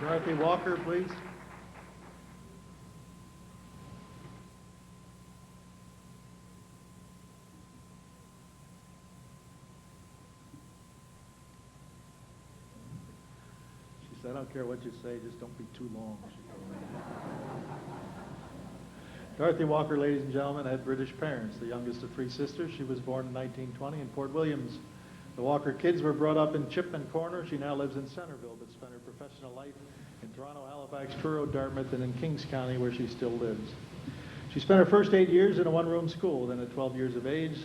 Dorothy Walker, please. She said, I don't care what you say, just don't be too long. Dorothy Walker, ladies and gentlemen, had British parents, the youngest of three sisters. She was born in 1920 in Port Williams. The Walker kids were brought up in Chipman Corner. She now lives in Centreville, but spent her professional life in Toronto, Halifax, Truro, Dartmouth, and in Kings County, where she still lives. She spent her first 8 years in a one-room school. Then at 12 years of age,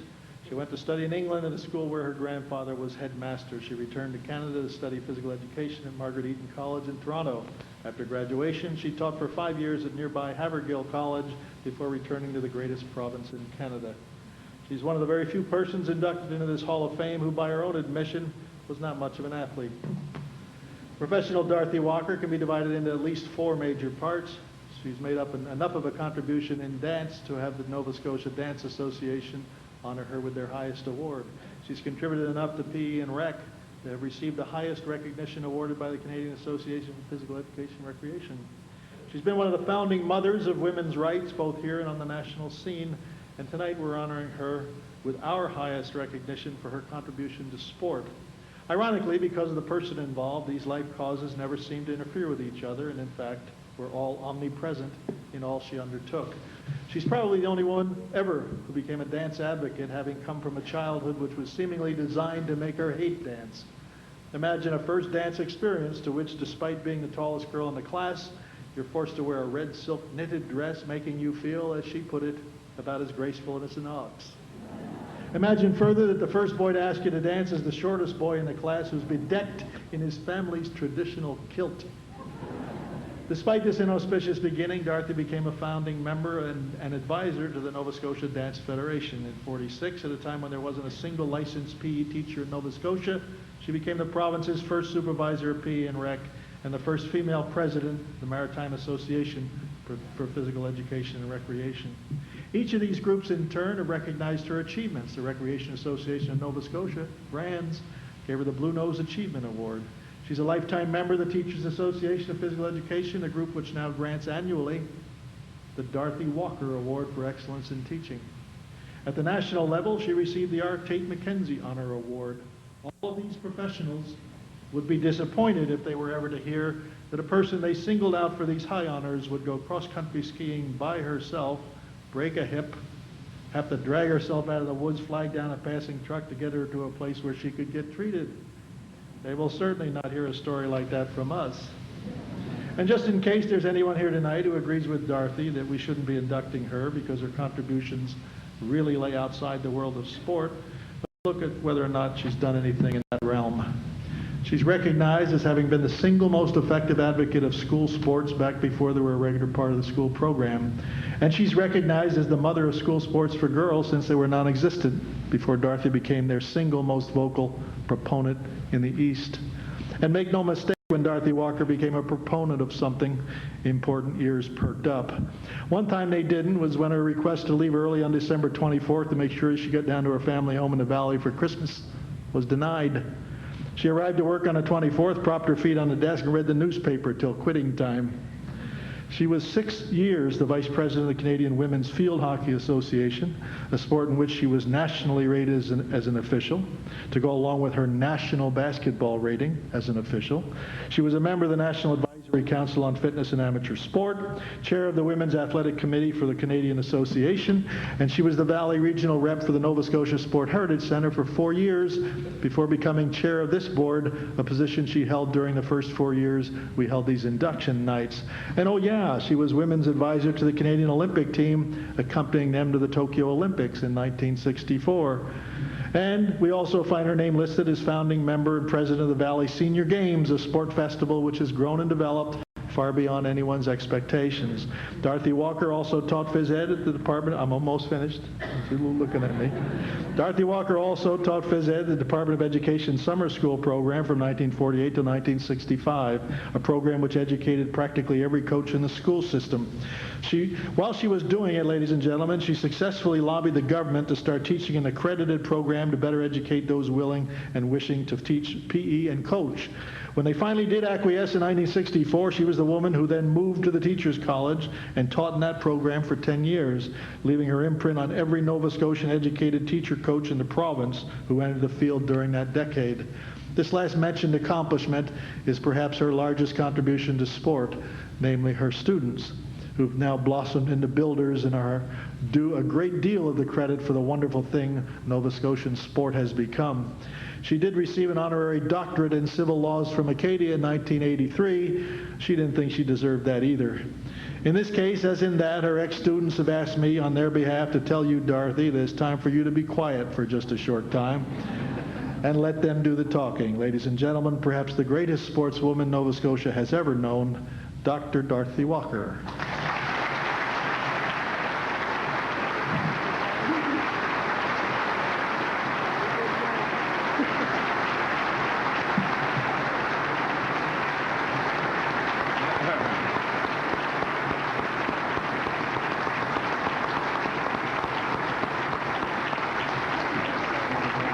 she went to study in England at a school where her grandfather was headmaster. She returned to Canada to study physical education at Margaret Eaton College in Toronto. After graduation, she taught for 5 years at nearby Havergill College before returning to the greatest province in Canada. She's one of the very few persons inducted into this Hall of Fame who, by her own admission, was not much of an athlete. Professional Dorothy Walker can be divided into at least 4 major parts. She's made up enough of a contribution in dance to have the Nova Scotia Dance Association honor her with their highest award. She's contributed enough to PE and Rec to have received the highest recognition awarded by the Canadian Association for Physical Education and Recreation. She's been one of the founding mothers of women's rights, both here and on the national scene, and tonight we're honoring her with our highest recognition for her contribution to sport. Ironically, because of the person involved, these life causes never seem to interfere with each other, and in fact, were all omnipresent in all she undertook. She's probably the only one ever who became a dance advocate, having come from a childhood which was seemingly designed to make her hate dance. Imagine a first dance experience to which, despite being the tallest girl in the class, you're forced to wear a red silk knitted dress, making you feel, as she put it, about as graceful as an ox. Imagine further that the first boy to ask you to dance is the shortest boy in the class, who's bedecked in his family's traditional kilt. Despite this inauspicious beginning, Dorothy became a founding member and advisor to the Nova Scotia Dance Federation. In '46, at a time when there wasn't a single licensed PE teacher in Nova Scotia, she became the province's first supervisor of PE and Rec and the first female president of the Maritime Association for Physical Education and Recreation. Each of these groups, in turn, have recognized her achievements. The Recreation Association of Nova Scotia, RANS, gave her the Blue Nose Achievement Award. She's a lifetime member of the Teachers Association of Physical Education, a group which now grants annually the Dorothy Walker Award for Excellence in Teaching. At the national level, she received the R. Tate McKenzie Honor Award. All of these professionals would be disappointed if they were ever to hear that a person they singled out for these high honors would go cross-country skiing by herself, break a hip, have to drag herself out of the woods, flag down a passing truck to get her to a place where she could get treated. They will certainly not hear a story like that from us. And just in case there's anyone here tonight who agrees with Dorothy that we shouldn't be inducting her because her contributions really lay outside the world of sport, let's look at whether or not she's done anything in that realm. She's recognized as having been the single most effective advocate of school sports back before they were a regular part of the school program. And she's recognized as the mother of school sports for girls since they were non-existent, before Dorothy became their single most vocal proponent in the East. And make no mistake, when Dorothy Walker became a proponent of something, important ears perked up. One time they didn't was when her request to leave early on December 24th to make sure she got down to her family home in the valley for Christmas was denied. She arrived to work on the 24th, propped her feet on the desk, and read the newspaper till quitting time. She was 6 years the vice president of the Canadian Women's Field Hockey Association, a sport in which she was nationally rated as an official, to go along with her national basketball rating as an official. She was a member of the National Advisory Council on Fitness and Amateur Sport, chair of the Women's Athletic Committee for the Canadian Association, and she was the Valley Regional Rep for the Nova Scotia Sport Heritage Centre for 4 years before becoming chair of this board, a position she held during the first 4 years we held these induction nights. And oh yeah, she was women's advisor to the Canadian Olympic team, accompanying them to the Tokyo Olympics in 1964. And we also find her name listed as founding member and president of the Valley Senior Games, a sport festival which has grown and developed far beyond anyone's expectations. Dorothy Walker also taught phys ed at the Department. I'm almost finished. You're looking at me. Dorothy Walker also taught phys ed at the Department of Education summer school program from 1948 to 1965, a program which educated practically every coach in the school system. While she was doing it, ladies and gentlemen, she successfully lobbied the government to start teaching an accredited program to better educate those willing and wishing to teach PE and coach. When they finally did acquiesce in 1964, she was the woman who then moved to the Teachers College and taught in that program for 10 years, leaving her imprint on every Nova Scotian educated teacher coach in the province who entered the field during that decade. This last mentioned accomplishment is perhaps her largest contribution to sport, namely her students, who've now blossomed into builders and are due a great deal of the credit for the wonderful thing Nova Scotian sport has become. She did receive an honorary doctorate in civil laws from Acadia in 1983. She didn't think she deserved that either. In this case, as in that, her ex-students have asked me on their behalf to tell you, Dorothy, that it's time for you to be quiet for just a short time and let them do the talking. Ladies and gentlemen, perhaps the greatest sportswoman Nova Scotia has ever known, Dr. Dorothy Walker.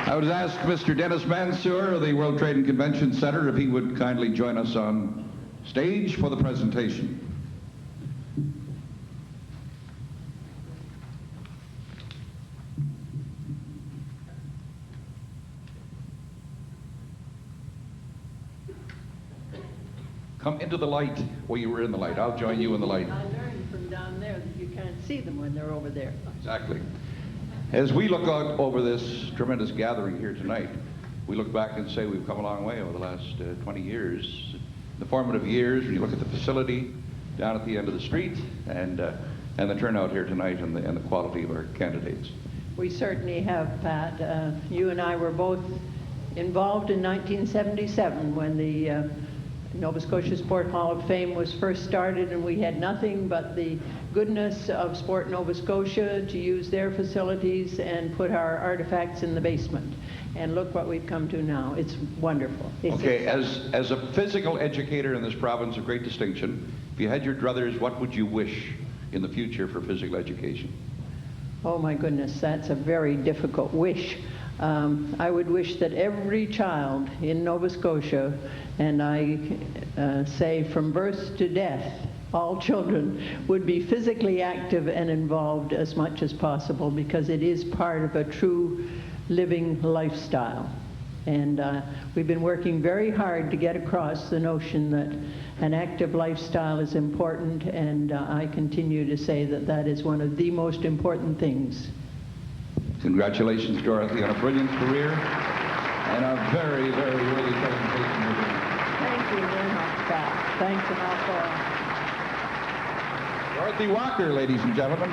I would ask Mr. Dennis Mansour of the World Trade and Convention Center if he would kindly join us on stage for the presentation. Come into the light. Well, you were in the light. I'll join you in the light. I learned from down there that you can't see them when they're over there. Exactly. As we look out over this tremendous gathering here tonight, we look back and say we've come a long way over the last 20 years. The formative years, when you look at the facility down at the end of the street and the turnout here tonight and the quality of our candidates. We certainly have, Pat. You and I were both involved in 1977 when the Nova Scotia Sport Hall of Fame was first started, and we had nothing but the goodness of Sport Nova Scotia to use their facilities and put our artifacts in the basement. And look what we've come to now. It's wonderful. Okay, as a physical educator in this province, a great distinction. If you had your druthers, what would you wish in the future for physical education? Oh my goodness, that's a very difficult wish. I would wish that every child in Nova Scotia, and I say from birth to death, all children would be physically active and involved as much as possible, because it is part of a true living lifestyle. And we've been working very hard to get across the notion that an active lifestyle is important, and I continue to say that that is one of the most important things. Congratulations, Dorothy, on a brilliant career and a very, very early presentation. Thank you very much, Pat. Thanks an awful lot. Dorothy Walker, ladies and gentlemen.